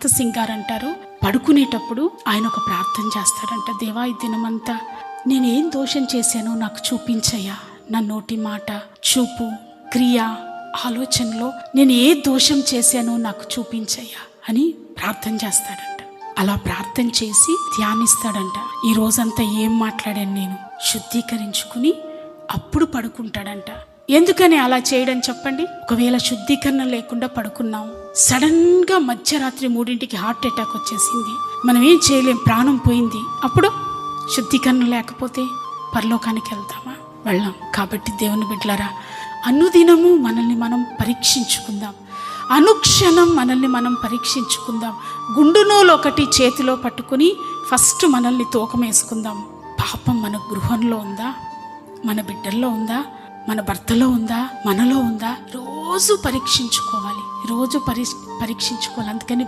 సింగ్ గారు అంటారు, పడుకునేటప్పుడు ఆయన ఒక ప్రార్థన చేస్తాడంట. దేవా, ఈ దినమంతా నేనేం దోషం చేశానో నాకు చూపించయ్యా. నా నోటి మాట, చూపు, క్రియ, ఆలోచనలో నేను ఏ దోషం చేశానో నాకు చూపించయ్యా అని ప్రార్థన చేస్తాడంట. అలా ప్రార్థన చేసి ధ్యానిస్తాడంట. ఈ రోజంతా ఏం మాట్లాడాను నేను శుద్ధీకరించుకుని అప్పుడు పడుకుంటాడంట. ఎందుకని అలా చేయడం చెప్పండి? ఒకవేళ శుద్ధీకరణ లేకుండా పడుకున్నాం, సడన్ గా మధ్యరాత్రి 3ంటికి హార్ట్ అటాక్ వచ్చేసింది, మనం ఏం చేయలేం, ప్రాణం పోయింది. అప్పుడు శుద్ధీకరణ లేకపోతే పరలోకానికి వెళ్తామా? వెళ్ళాం. కాబట్టి దేవుని బిడ్డలారా, అనుదినము మనల్ని మనం పరీక్షించుకుందాం. అనుక్షణం మనల్ని మనం పరీక్షించుకుందాం. గుండు నూలు ఒకటి చేతిలో పట్టుకుని ఫస్ట్ మనల్ని తూకం వేసుకుందాం. పాపం మన గృహంలో ఉందా? మన బిడ్డల్లో ఉందా? మన భర్తలో ఉందా? మనలో ఉందా? రోజు పరీక్షించుకోవాలి. రోజు పరీక్షించుకోవాలి. అందుకని